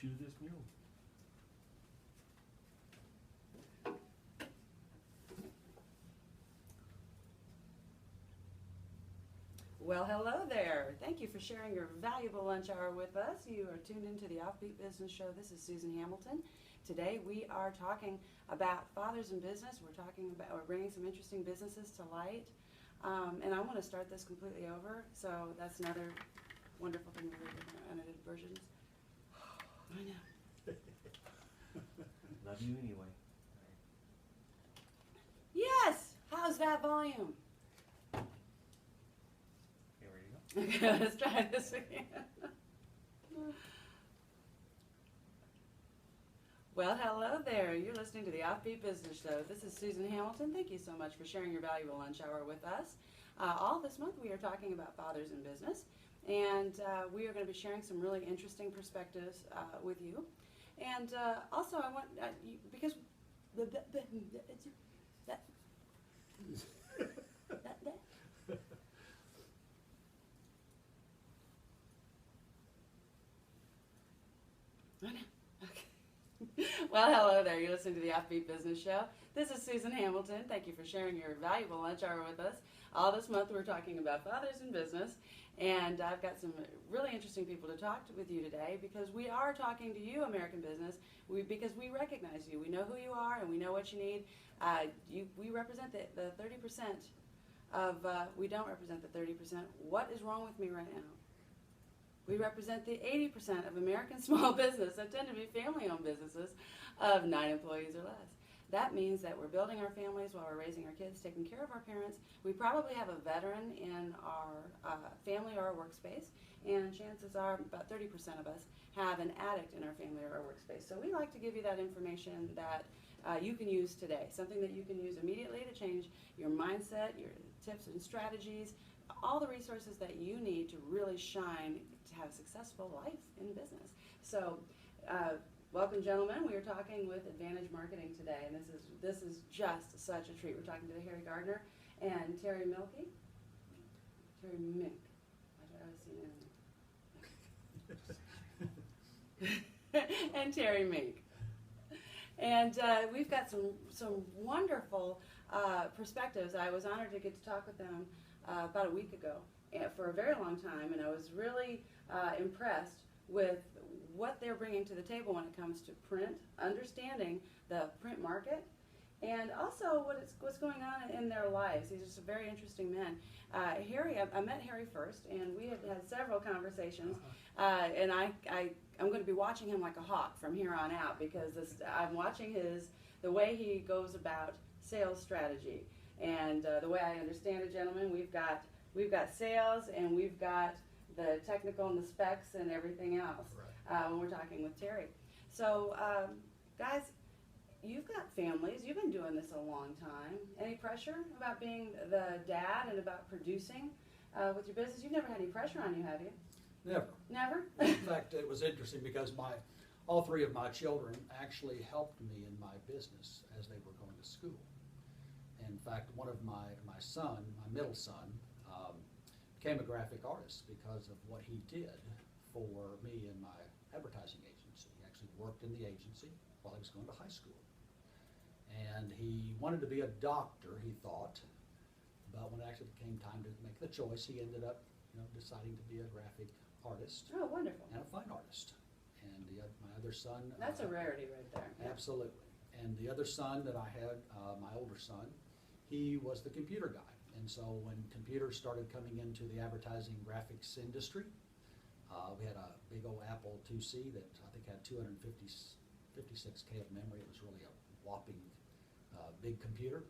shoe this mule. Well, hello there. Thank you for sharing your valuable lunch hour with us. You are tuned into the Offbeat Business Show. This is Susan Hamilton. Today we are talking about fathers in business. We're bringing some interesting businesses to light. And I want to start this completely over. So that's another wonderful thing we read in unedited versions. I know. Love you anyway. Yes! How's that volume? Okay, let's try this again. Well, hello there. You're listening to the Offbeat Business Show. This is Susan Hamilton. Thank you so much for sharing your valuable lunch hour with us. All this month we are talking about fathers in business, and we are going to be sharing some really interesting perspectives with you. And also I want, because Well, hello there. You're listening to the Offbeat Business Show. This is Susan Hamilton. Thank you for sharing your valuable lunch hour with us. All this month we're talking about fathers in business, and I've got some really interesting people to talk with you today because we are talking to you, American business, because we recognize you. We know who you are and we know what you need. We represent the 30% of, we don't represent the 30%. What is wrong with me right now? We represent the 80% of American small business that tend to be family-owned businesses of 9 employees or less. That means that we're building our families while we're raising our kids, taking care of our parents. We probably have a veteran in our family or our workspace, and chances are about 30% of us have an addict in our family or our workspace. So we like to give you that information that you can use today, something that you can use immediately to change your mindset, your tips and strategies, all the resources that you need to really shine, to have a successful life in business. So, welcome, gentlemen. We are talking with Advantage Marketing today, and this is just such a treat. We're talking to Harry Gardner and Terry Minke. And Terry Minke. And we've got some wonderful perspectives. I was honored to get to talk with them about a week ago for a very long time, and I was really impressed with what they're bringing to the table when it comes to print, understanding the print market, and also what's going on in their lives. These are some very interesting men. Harry, I met Harry first, and we had several conversations, and I'm going to be watching him like a hawk from here on out because I'm watching the way he goes about sales strategy. And the way I understand it, gentlemen, we've got sales and we've got the technical and the specs and everything else when we're talking with Terry. So, guys, you've got families. You've been doing this a long time. Any pressure about being the dad and about producing with your business? You've never had any pressure on you, have you? Never. Never? In fact, it was interesting because all 3 of my children actually helped me in my business as they were going to school. In fact, one of my middle son, became a graphic artist because of what he did for me in my advertising agency. He actually worked in the agency while he was going to high school. And he wanted to be a doctor, he thought, but when it actually came time to make the choice, he ended up deciding to be a graphic artist. Oh, wonderful. And a fine artist. And my other son... That's a rarity right there. Absolutely. And the other son that I had, my older son, he was the computer guy. And so when computers started coming into the advertising graphics industry, we had a big old Apple IIc that I think had 256K of memory. It was really a whopping big computer.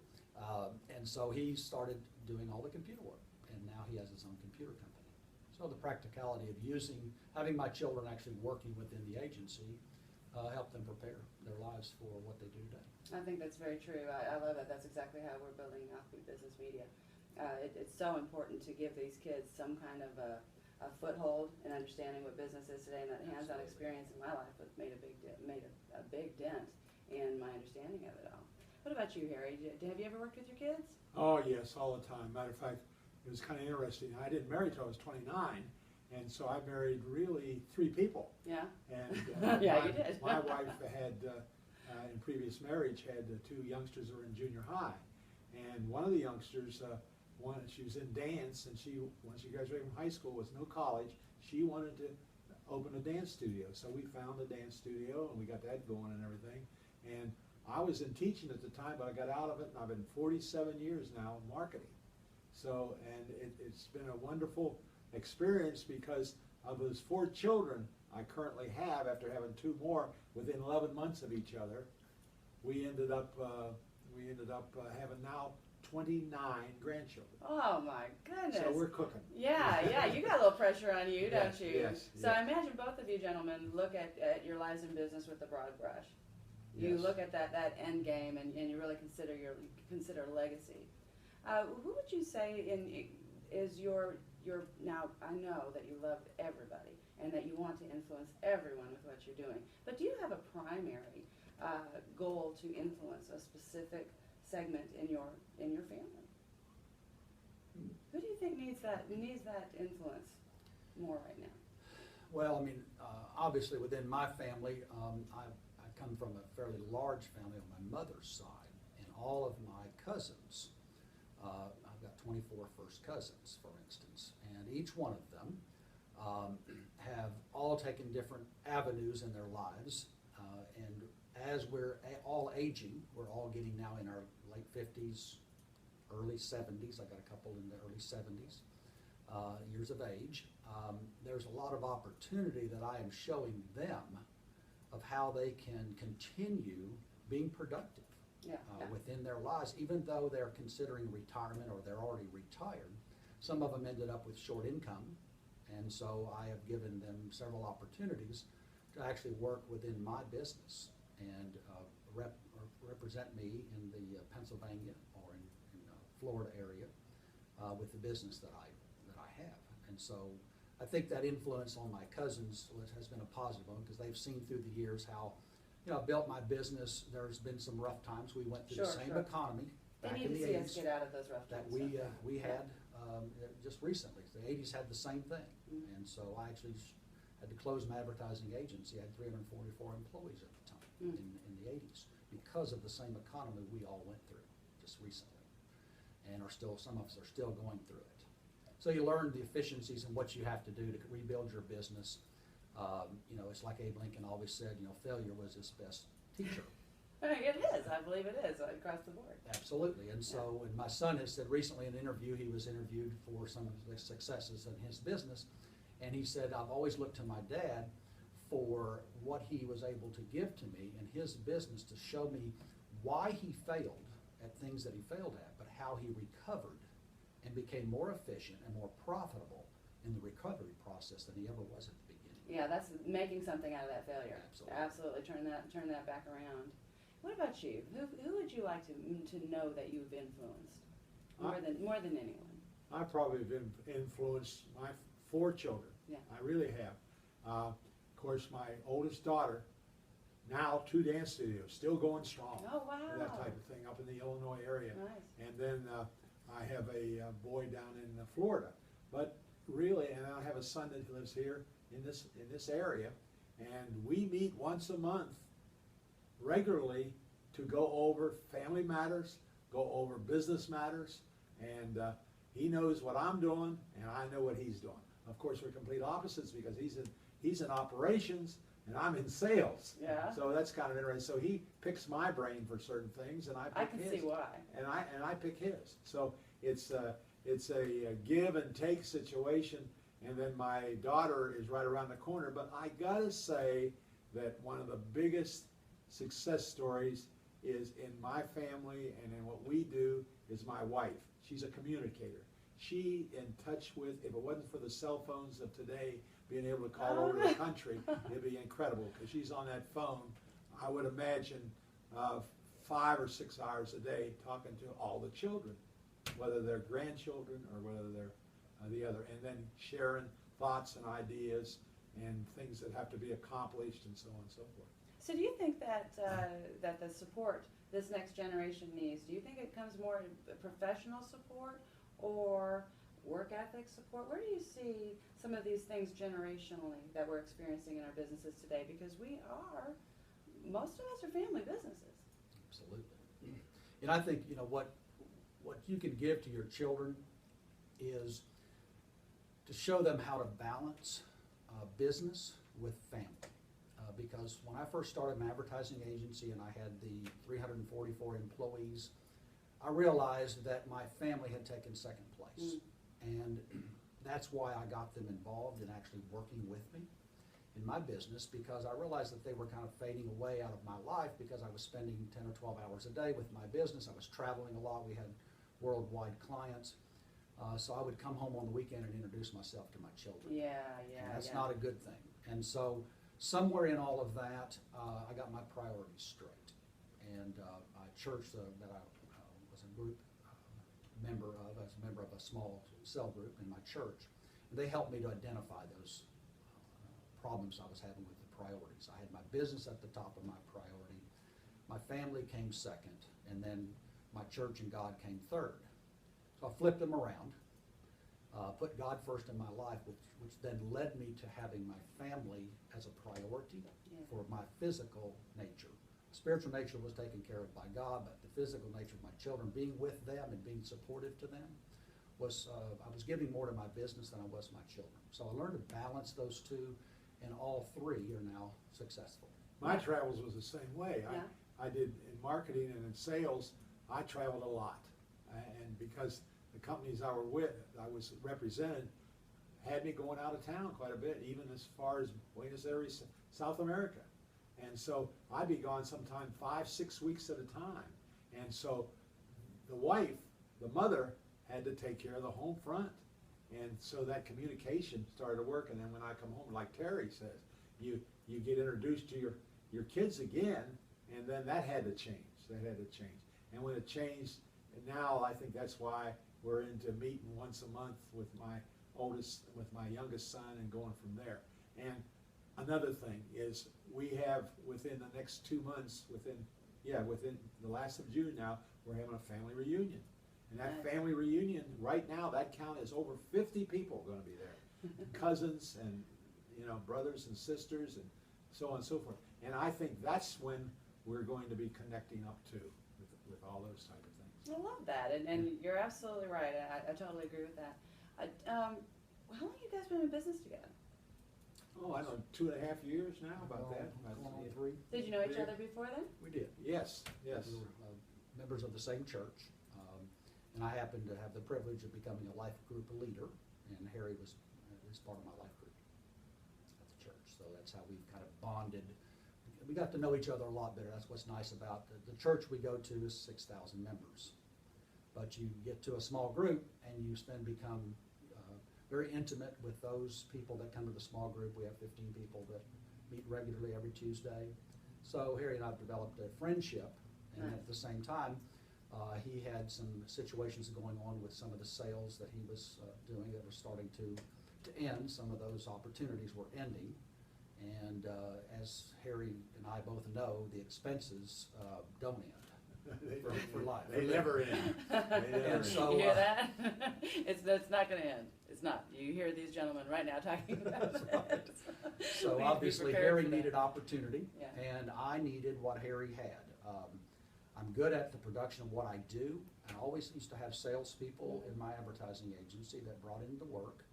And so he started doing all the computer work. And now he has his own computer company. So the practicality of having my children actually working within the agency help them prepare their lives for what they do today. I think that's very true. I love it. That's exactly how we're building Offbeat Business Media. It's so important to give these kids some kind of a foothold in understanding what business is today, and that hands-on experience in my life has made a big dent in my understanding of it all. What about you, Harry? Have you ever worked with your kids? Oh yes, all the time. Matter of fact, it was kind of interesting. I didn't marry till I was 29, And so I married really 3 people. Yeah. And Yeah, you did. my wife had, in previous marriage, had 2 youngsters who were in junior high. And one of the youngsters, she was in dance, and once she graduated from high school, was no college, she wanted to open a dance studio. So we found a dance studio, and we got that going and everything. And I was in teaching at the time, but I got out of it, and I've been 47 years now in marketing. So, and it's been a wonderful experience because of those 4 children I currently have, after having 2 more within 11 months of each other, we ended up having now 29 grandchildren. Oh my goodness. So we're cooking. Yeah, you got a little pressure on you, Yes, don't you? yes, So yes. I imagine both of you gentlemen look at your lives in business with the broad brush. You Yes. look at that end game, and you really consider legacy. Who would you say is your now? I know that you love everybody and that you want to influence everyone with what you're doing. But do you have a primary goal to influence a specific segment in your family? Who do you think needs that influence more right now? Well, I mean, obviously within my family, I come from a fairly large family on my mother's side, and all of my cousins, I've got 24 first cousins, for instance, and each one of them have all taken different avenues in their lives, and as we're all aging, we're all getting now in our late 50s, early 70s. I got a couple in the early 70s years of age. There's a lot of opportunity that I am showing them of how they can continue being productive within their lives, even though they're considering retirement or they're already retired. Some of them ended up with short income, and so I have given them several opportunities to actually work within my business and represent me in the Pennsylvania or in Florida area with the business that I have. And so I think that influence on my cousins has been a positive one, because they've seen through the years how, I built my business. There's been some rough times. We went through the same economy back in the 80s. They need to see us get out of those rough that times. we had just recently. The 80s had the same thing. Mm-hmm. And so I actually had to close my advertising agency. I had 344 employees at the time in the 80s because of the same economy we all went through just recently, and some of us are still going through it. So you learn the efficiencies and what you have to do to rebuild your business. It's like Abe Lincoln always said, failure was his best teacher. It is. I believe it is across the board. Absolutely. And so, and my son has said recently in an interview, he was interviewed for some of the successes in his business, and he said, I've always looked to my dad for what he was able to give to me in his business to show me why he failed at things that he failed at, but how he recovered and became more efficient and more profitable in the recovery process than he ever was at the beginning. Yeah, that's making something out of that failure. Absolutely. Turn that back around. What about you? Who would you like to know that you've influenced more than anyone? I probably have influenced my 4 children. Yeah. I really have. Of course, my oldest daughter, now 2 dance studios, still going strong. Oh, wow. That type of thing up in the Illinois area. Nice. And then I have a boy down in Florida. But really, and I have a son that lives here in this area, and we meet once a month regularly to go over family matters, go over business matters, and he knows what I'm doing, and I know what he's doing. Of course, we're complete opposites because he's in operations and I'm in sales. Yeah. So that's kind of interesting. So he picks my brain for certain things, and I pick his. I can see why. And I pick his. So it's a give and take situation. And then my daughter is right around the corner. But I gotta say that one of the biggest success stories is in my family and in what we do is my wife. She's a communicator. She in touch with, if it wasn't for the cell phones of today, being able to call over the country, it'd be incredible, because she's on that phone, I would imagine, 5 or 6 hours a day talking to all the children, whether they're grandchildren or whether they're the other, and then sharing thoughts and ideas and things that have to be accomplished and so on and so forth. So do you think that that the support this next generation needs, do you think it comes more in professional support or work ethic support? Where do you see some of these things generationally that we're experiencing in our businesses today? Because most of us are family businesses. Absolutely. And I think, what you can give to your children is to show them how to balance business with family. Because when I first started my advertising agency and I had the 344 employees, I realized that my family had taken second place. And that's why I got them involved in actually working with me in my business, because I realized that they were kind of fading away out of my life because I was spending 10 or 12 hours a day with my business. I was traveling a lot. We had worldwide clients. So I would come home on the weekend and introduce myself to my children. And that's not a good thing. And so somewhere in all of that, I got my priorities straight. And a church that I was a group member of, as a member of a small cell group in my church, and they helped me to identify those problems I was having with the priorities. I had my business at the top of my priority, my family came second, and then my church and God came third. So I flipped them around, put God first in my life, which then led me to having my family as a priority for my physical nature. Spiritual nature was taken care of by God, but the physical nature of my children, being with them and being supportive to them, was I was giving more to my business than I was my children. So I learned to balance those two, and all three are now successful. My travels was the same way. I did in marketing and in sales, I traveled a lot. And because the companies I was represented, had me going out of town quite a bit, even as far as Buenos Aires, South America. And so I'd be gone sometime 5-6 weeks at a time. And so the wife, the mother, had to take care of the home front. And so that communication started to work. And then when I come home, like Terry says, you get introduced to your kids again, and then that had to change. And when it changed, and now I think that's why we're into meeting once a month with my youngest son and going from there. And another thing is we have within the next 2 months, within the last of June now, we're having a family reunion. And that family reunion, right now, that count is over 50 people going to be there. Cousins and, brothers and sisters and so on and so forth. And I think that's when we're going to be connecting up to with all those type of things. I love that, and you're absolutely right. I totally agree with that. How long have you guys been in business together? Oh, I don't know, 2.5 years now, about that. Going on 3. Did you know each other before then? We did. Yes. We were members of the same church. And I happened to have the privilege of becoming a life group leader, and Harry was part of my life group at the church. So that's how we've kind of bonded. We got to know each other a lot better. That's what's nice about the church we go to is 6,000 members. But you get to a small group and you then become very intimate with those people that come to the small group. We have 15 people that meet regularly every Tuesday. So Harry and I have developed a friendship, and at the same time, he had some situations going on with some of the sales that he was doing that were starting to end. Some of those opportunities were ending. And as Harry and I both know, the expenses don't end for life. They never end. So, you hear that? It's not going to end. It's not. You hear these gentlemen right now talking about it. So obviously Harry needed opportunity, Yeah. and I needed what Harry had. I'm good at the production of what I do. I always used to have salespeople in my advertising agency that brought in the work.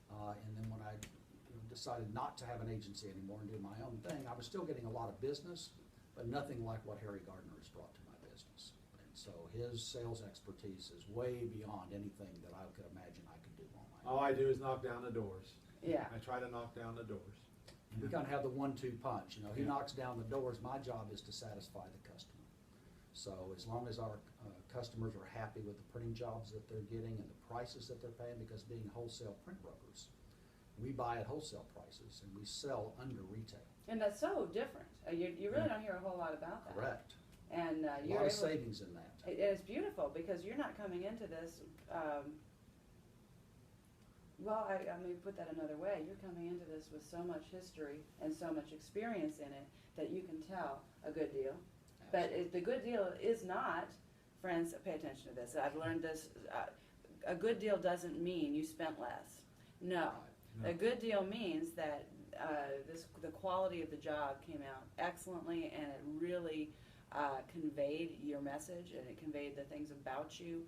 And then when I decided not to have an agency anymore and do my own thing, I was still getting a lot of business, but nothing like what Harry Gardner has brought to my business. And so his sales expertise is way beyond anything that I could imagine I could do on my own. All I do is knock down the doors. Yeah. I try to knock down the doors. We kind of have the 1-2 punch. He knocks down the doors. My job is to satisfy the customer. So as long as our customers are happy with the printing jobs that they're getting and the prices that they're paying, because being wholesale print brokers, we buy at wholesale prices and we sell under retail. And that's so different. You really don't hear a whole lot about that. Correct. And A lot of savings in that. It's beautiful because you're not coming into this. Well, I mean, put that another way. You're coming into this with so much history and so much experience in it that you can tell a good deal. But the good deal is not, friends, pay attention to this. I've learned this. a good deal doesn't mean you spent less. No. No. A good deal means that the quality of the job came out excellently, and it really conveyed your message, and it conveyed the things about you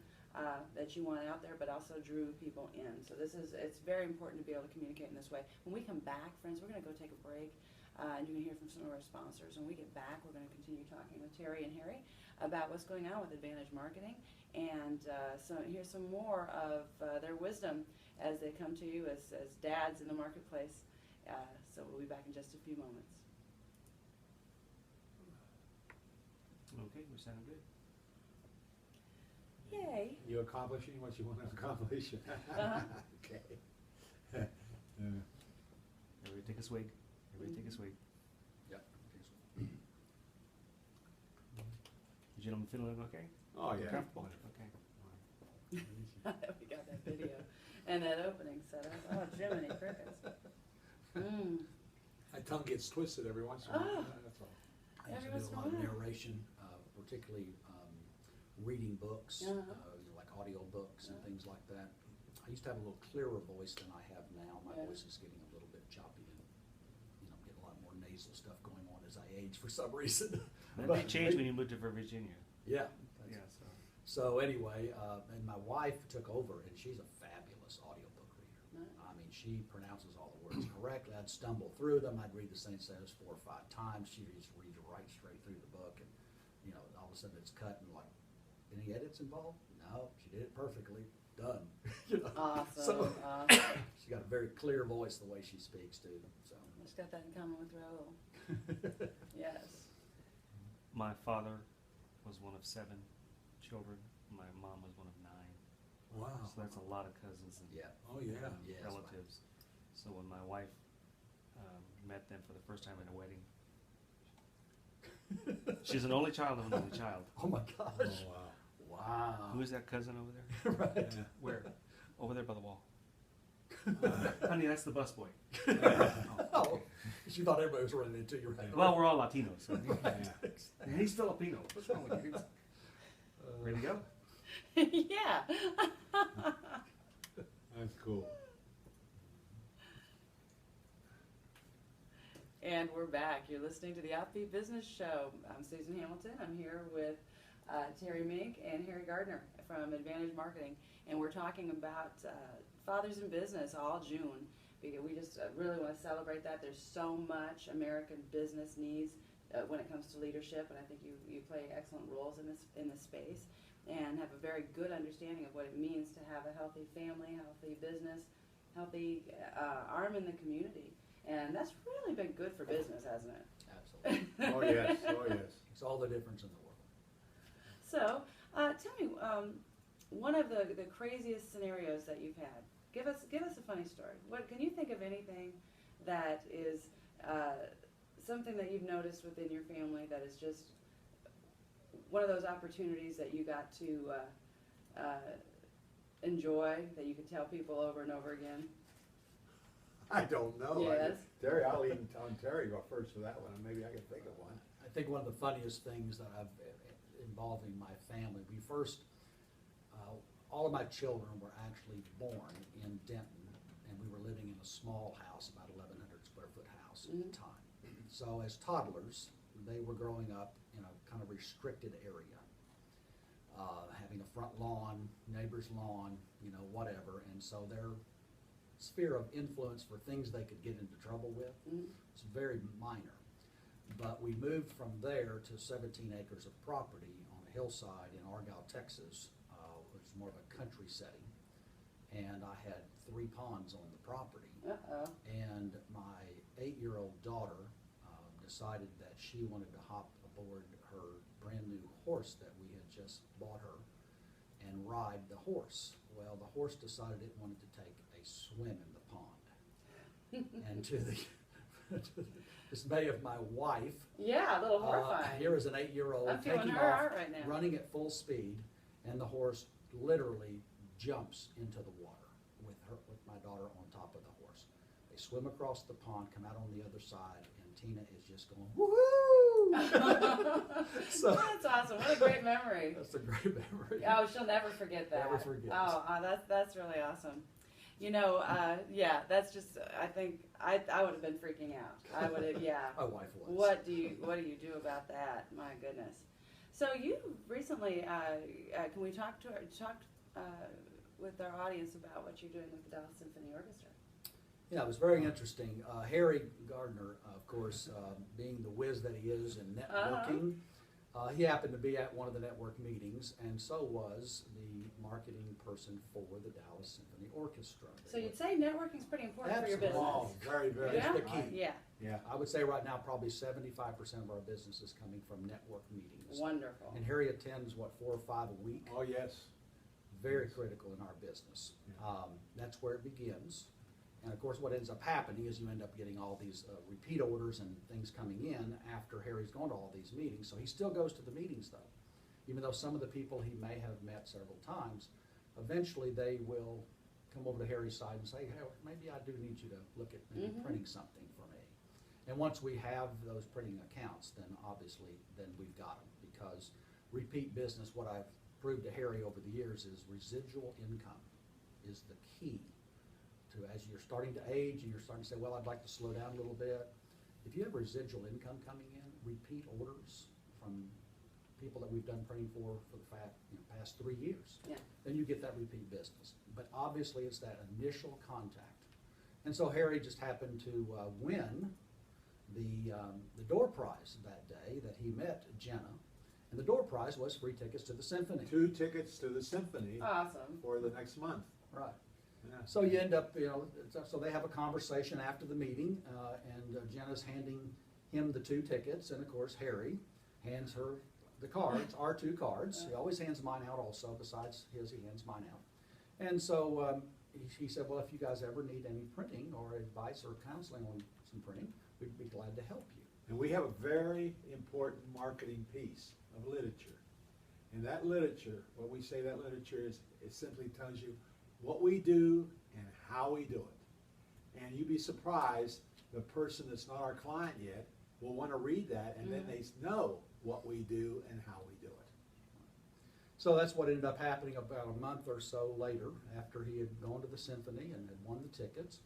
that you want out there, but also drew people in. So it's very important to be able to communicate in this way. When we come back, friends, we're going to go take a break, and you're going to hear from some of our sponsors. When we get back, we're going to continue talking with Terry and Harry about what's going on with Advantage Marketing, and so here's some more of their wisdom as they come to you as dads in the marketplace. So we'll be back in just a few moments. Okay, we sound good. Yay. You accomplishing what you want to accomplish? Uh-huh. Okay. Everybody take a swig. Everybody take a swig. Yep. You gentlemen feeling okay? Oh, yeah. Comfortable? Okay. All right. We got that video and that opening set up. Oh, Jiminy Crickets. My tongue gets twisted every once in a while. Oh. That's all. I used Every to do a once in a lot of while. narration, particularly reading books, Uh-huh. like audio books and Uh-huh. things like that. I used to have a little clearer voice than I have now. My Yeah. voice is getting a little bit choppy and, getting a lot more nasal stuff going on as I age for some reason. That may change when you moved to Virginia. Yeah. Yeah, so. So anyway, and my wife took over, and she's a fabulous audiobook reader. Nice. I mean, she pronounces all the words correctly. I'd stumble through them. I'd read the same sentence 4 or 5 times. She just reads right straight through the book, and all of a sudden it's cut and like, any edits involved? No, she did it perfectly. Done. Awesome. So Awesome. she's got a very clear voice the way she speaks too. So. Just got that in common with Raul. Yes. My father was one of 7 children. My mom was one of 9. Wow. So that's a lot of cousins and Yeah. Oh, yeah. Yes. relatives. So when my wife met them for the first time at a wedding, she's an only child of an only child. Oh my Oh, gosh. wow. Wow. Who is that cousin over there? Right. Yeah. Where? Over there by the wall. Honey, that's the busboy. Oh, she thought everybody was running into you. Right? Well, we're all Latinos. So. Yeah. And he's Filipino. What's wrong with you? Ready to go? Yeah. That's cool. And we're back. You're listening to the Offbeat Business Show. I'm Susan Hamilton. I'm here with Terry Minke and Harry Gardner from Advantage Marketing, and we're talking about fathers in business all June, because we just really want to celebrate that. There's so much American business needs when it comes to leadership, and I think you play excellent roles in this space and have a very good understanding of what it means to have a healthy family, healthy business, healthy arm in the community. And that's really been good for business, hasn't it? Absolutely. Oh, yes. Oh, yes. It's all the difference in the world. So, tell me, one of the craziest scenarios that you've had. Give us a funny story. What can you think of anything that is something that you've noticed within your family that is just one of those opportunities that you got to enjoy, that you could tell people over and over again? I don't know. Yes. Terry, I'll even tell Terry go first for that one, and maybe I can think of one. I think one of the funniest things that I've involving my family, we first, all of my children were actually born in Denton, and we were living in a small house, about 1,100 square foot house at the time. So as toddlers, they were growing up in a kind of restricted area, having a front lawn, neighbor's lawn, whatever, and so their sphere of influence for things they could get into trouble with was very minor. But we moved from there to 17 acres of property on a hillside in Argyle, Texas, which was more of a country setting. And I had 3 ponds on the property. Uh-oh. And my 8-year-old daughter decided that she wanted to hop aboard her brand new horse that we had just bought her and ride the horse. Well, the horse decided it wanted to take a swim in the pond. And to the dismay of my wife, Yeah, a little horrifying. here is an 8-year-old I'm feeling taking her off, heart right now. running at full speed, and the horse literally jumps into the water with my daughter on top of the horse. They swim across the pond, come out on the other side, and Tina is just going, woohoo! So That's awesome. What a great memory. that's a great memory. Oh, she'll never forget that. Never forget. That's really awesome. You know, yeah, that's just. I think I would have been freaking out. I would have, yeah. My wife was. What do you do about that? My goodness. So you recently, can we talk with our audience about what you're doing with the Dallas Symphony Orchestra? Yeah, it was very interesting. Harry Gardner, of course, being the whiz that he is in networking, he happened to be at one of the network meetings, and so was the marketing person for the Dallas Symphony Orchestra. So you'd say networking is pretty important for your business. Oh, very, very. Yeah? It's the key. Yeah. Yeah. I would say right now probably 75% of our business is coming from network meetings. Wonderful. And Harry attends, 4 or 5 a week? Oh, yes. Very critical in our business. That's where it begins. And of course, what ends up happening is you end up getting all these repeat orders and things coming in after Harry's gone to all these meetings. So he still goes to the meetings though. Even though some of the people he may have met several times, eventually they will come over to Harry's side and say, hey, maybe I do need you to look at maybe printing something for me. And once we have those printing accounts, then obviously then we've got them, because repeat business, what I've proved to Harry over the years, is residual income is the key to, as you're starting to age and you're starting to say, well, I'd like to slow down a little bit. If you have residual income coming in, repeat orders from people that we've done printing for the past 3 years, then you get that repeat business. But obviously it's that initial contact. And so Harry just happened to win the door prize that day that he met Jenna. And the door prize was free tickets to the symphony. 2 tickets to the symphony Awesome. for the next month. Right. Yeah. So you end up, so they have a conversation after the meeting, and Jenna's handing him the 2 tickets, and of course Harry hands her the cards, our 2 cards. He always hands mine out also, besides his, he hands mine out. And so he said, well, if you guys ever need any printing or advice or counseling on some printing, we'd be glad to help you. And we have a very important marketing piece of literature. And that literature, what we say that literature is, it simply tells you what we do and how we do it. And you'd be surprised, the person that's not our client yet will want to read that, and then they know what we do and how we do it. So that's what ended up happening about a month or so later, after he had gone to the symphony and had won the tickets.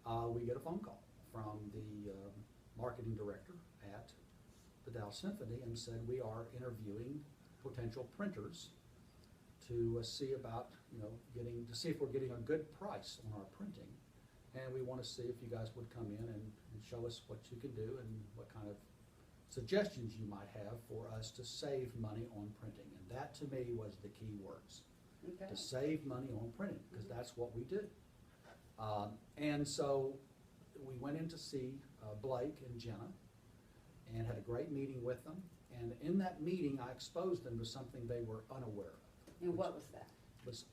We get a phone call from the marketing director at the Dallas Symphony and said, we are interviewing potential printers to see about, see if we're getting a good price on our printing. And we want to see if you guys would come in and show us what you can do and what kind of suggestions you might have for us to save money on printing. And that to me was the key words. Okay. To save money on printing, because that's what we do. And so we went in to see Blake and Jenna and had a great meeting with them. And in that meeting, I exposed them to something they were unaware of. And what was that? Was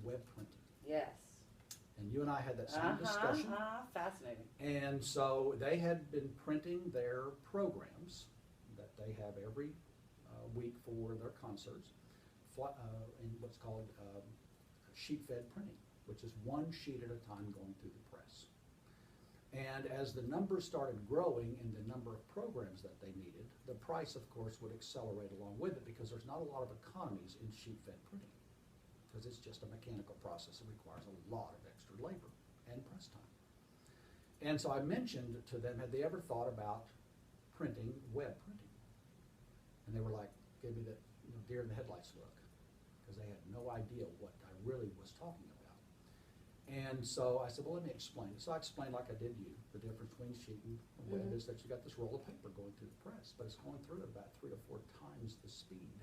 web printing. Yes. And you and I had that same discussion. Fascinating. And so they had been printing their programs that they have every week for their concerts in what's called sheet-fed printing, which is 1 sheet at a time going through the press. And as the numbers started growing in the number of programs that they needed, the price, of course, would accelerate along with it, because there's not a lot of economies in sheet-fed printing, because it's just a mechanical process that requires a lot of extra labor and press time. And so I mentioned to them, had they ever thought about printing, web printing? And they were like, gave me the deer in the headlights look, because they had no idea what I really was talking about. And so I said, well, let me explain. So I explained, like I did you, the difference between sheet and web is that you got this roll of paper going through the press, but it's going through at about 3 or 4 times the speed.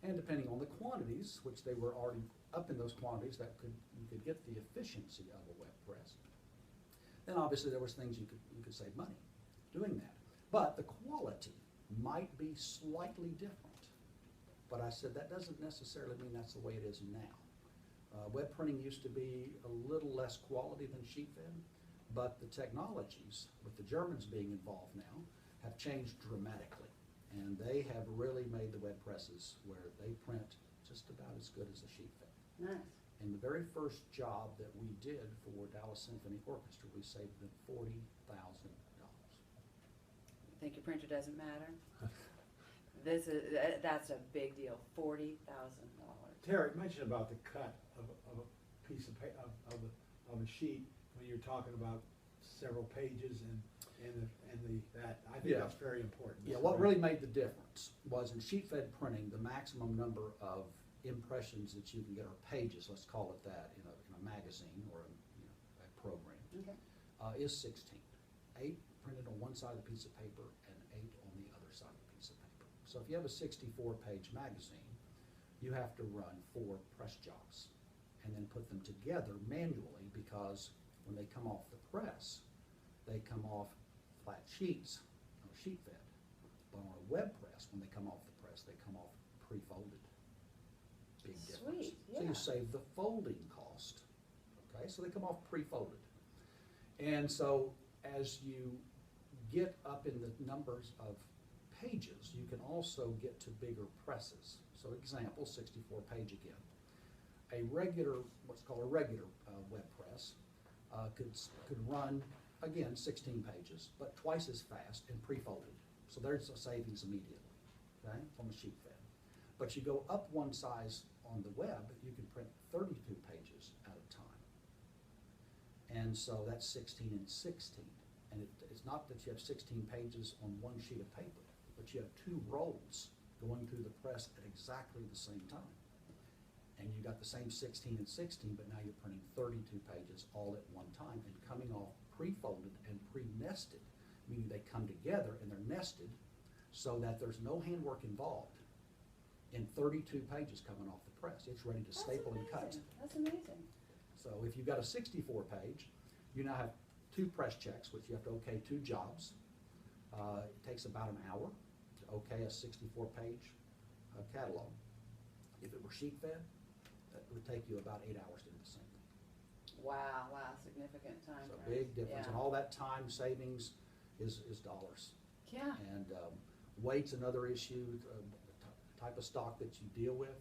And depending on the quantities, which they were already up in those quantities, that you could get the efficiency of a web press. Then obviously there was things you could save money doing that. But the quality might be slightly different. But I said that doesn't necessarily mean that's the way it is now. Web printing used to be a little less quality than sheet-fed, but the technologies, with the Germans being involved now, have changed dramatically. And they have really made the web presses where they print just about as good as a sheet-fed. Nice. And the very first job that we did for Dallas Symphony Orchestra, we saved them $40,000. the printer doesn't matter. That's a big deal, $40,000. Terry, mention about the cut of a piece of of a sheet when you're talking about several pages and that. I think Yeah. that's very important. Yeah, what really made the difference was in sheet fed printing, the maximum number of impressions that you can get, or pages, let's call it that, in a magazine or a program, Okay. is 16. 8 printed on one side of the piece of paper and 8 on the other side of the piece of paper. So if you have a 64-page magazine, you have to run 4 press jobs and then put them together manually, because when they come off the press, they come off flat sheets, sheet fed. But on a web press, when they come off the press, they come off pre-folded. Big difference. Sweet, So yeah. you save the folding cost. Okay, so they come off pre-folded. And so as you get up in the numbers of pages, you can also get to bigger presses. So example, 64-page again. A regular, what's called a regular web press, could run, again, 16 pages, but twice as fast and pre-folded. So there's a savings immediately, okay, from a sheet fed. But you go up one size on the web, you can print 32 pages at a time. And so that's 16 and 16. And it's not that you have 16 pages on one sheet of paper, but you have 2 rolls going through the press at exactly the same time. And you got the same 16 and 16, but now you're printing 32 pages all at one time and coming off pre-folded and pre-nested, meaning they come together and they're nested so that there's no handwork involved in 32 pages coming off the press. It's ready to staple and cut. That's amazing. So if you've got a 64-page, you now have 2 press checks, which you have to okay 2 jobs. It takes about an hour to okay a 64-page catalog. If it were sheet fed, it would take you about 8 hours to do the same thing. Wow, significant time So frame. big difference, and Yeah. all that time savings is dollars. Yeah. And weight's another issue, the type of stock that you deal with.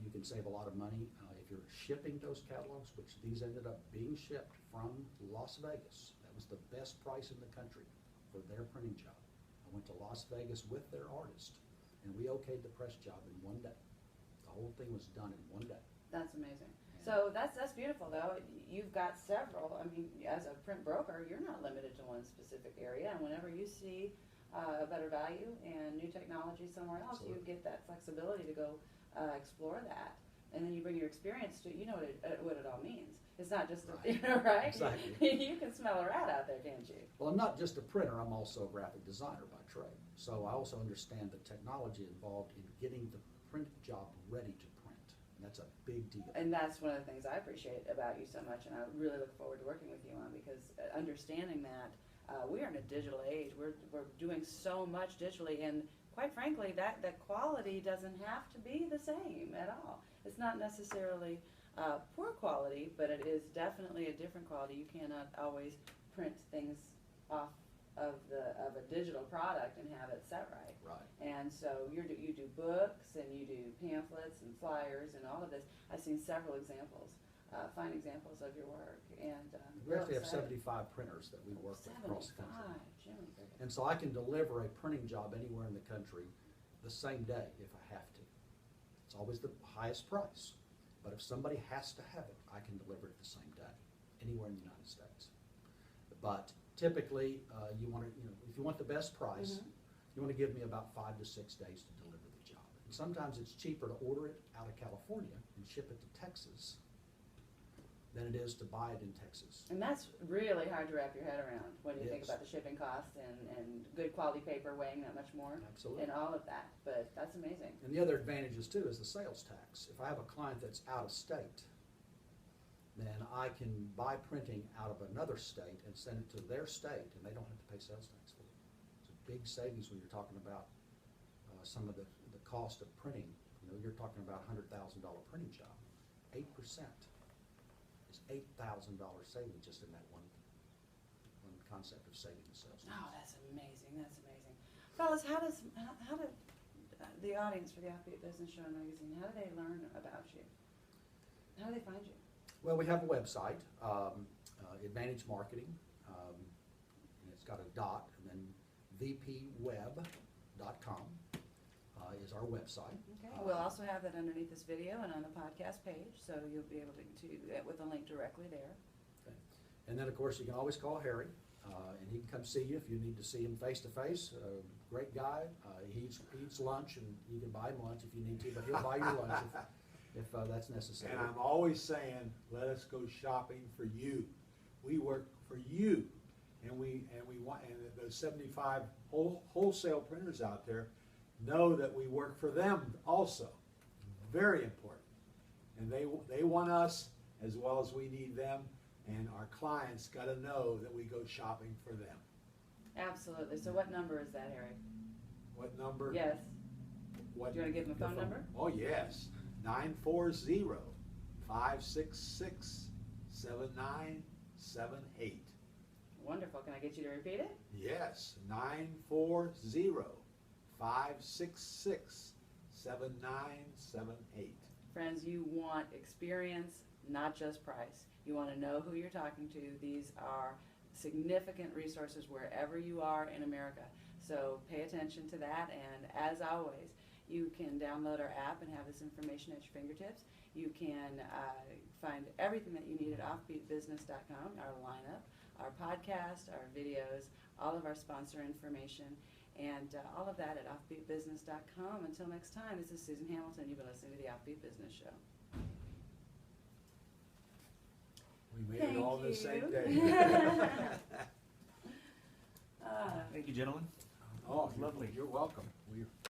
You can save a lot of money if you're shipping those catalogs, which these ended up being shipped from Las Vegas. That was the best price in the country for their printing job. I went to Las Vegas with their artist, and we okayed the press job in one day. The whole thing was done in one day. That's amazing. So that's beautiful though. You've got several. I mean, as a print broker, you're not limited to one specific area. And whenever you see a better value and new technology somewhere else, Absolutely. you get that flexibility to go explore that. And then you bring your experience to it. You know what it all means. It's not just, Right. right? Exactly. You can smell a rat out there, can't you? Well, I'm not just a printer, I'm also a graphic designer by trade. So I also understand the technology involved in getting the print job ready to print. And that's a big deal. And that's one of the things I appreciate about you so much, and I really look forward to working with you on, because understanding that we are in a digital age. We're doing so much digitally, and quite frankly, that quality doesn't have to be the same at all. It's not necessarily poor quality, but it is definitely a different quality. You cannot always print things off of a digital product and have it set right. Right. And so you do books and you do pamphlets and flyers and all of this. I've seen several examples, fine examples of your work, and We actually have excited. 75 printers that we work with across the country. 75, Jimmy Cricket. And so I can deliver a printing job anywhere in the country the same day if I have to. It's always the highest price. But if somebody has to have it, I can deliver it the same day, anywhere in the United States. But typically, if you want the best price, you want to give me about 5 to 6 days to deliver the job. And sometimes it's cheaper to order it out of California and ship it to Texas than it is to buy it in Texas. And that's really hard to wrap your head around when you think Yes. about the shipping costs and good quality paper weighing that much more. Absolutely. And all of that. But that's amazing. And the other advantages too is the sales tax. If I have a client that's out of state, then I can buy printing out of another state and send it to their state, and they don't have to pay sales tax for it. It's a big savings when you're talking about some of the cost of printing. You're talking about a $100,000 printing job. 8% is $8,000 savings just in that one concept of saving the sales tax. Oh, that's amazing. That's amazing. Fellas, how do the audience for the Offbeat Business Show magazine, how do they learn about you? How do they find you? Well, we have a website, Advantage Marketing, and it's got a dot, and then vpweb.com is our website. Okay, we'll also have that underneath this video and on the podcast page, so you'll be able to with a link directly there. Okay. And then, of course, you can always call Harry, and he can come see you if you need to see him face to face. Great guy. He eats lunch, and you can buy him lunch if you need to, but he'll buy you lunch if that's necessary. And I'm always saying, let us go shopping for you. We work for you, and we want, and those 75 wholesale printers out there know that we work for them also. Very important. And they want us as well as we need them, and our clients got to know that we go shopping for them. Absolutely. So what number is that, Harry? What number? Yes. What, Do you want to give them a phone number? Oh, yes. 940-566-7978. Wonderful. Can I get you to repeat it? Yes, 940-566-7978. Friends, you want experience, not just price. You want to know who you're talking to. These are significant resources wherever you are in America. So pay attention to that, and as always, you can download our app and have this information at your fingertips. You can find everything that you need at offbeatbusiness.com, our lineup, our podcast, our videos, all of our sponsor information, and all of that at offbeatbusiness.com. Until next time, this is Susan Hamilton. You've been listening to the Offbeat Business Show. We made Thank it all the same you. day. Thank you, gentlemen. Oh, Lovely. You're welcome. We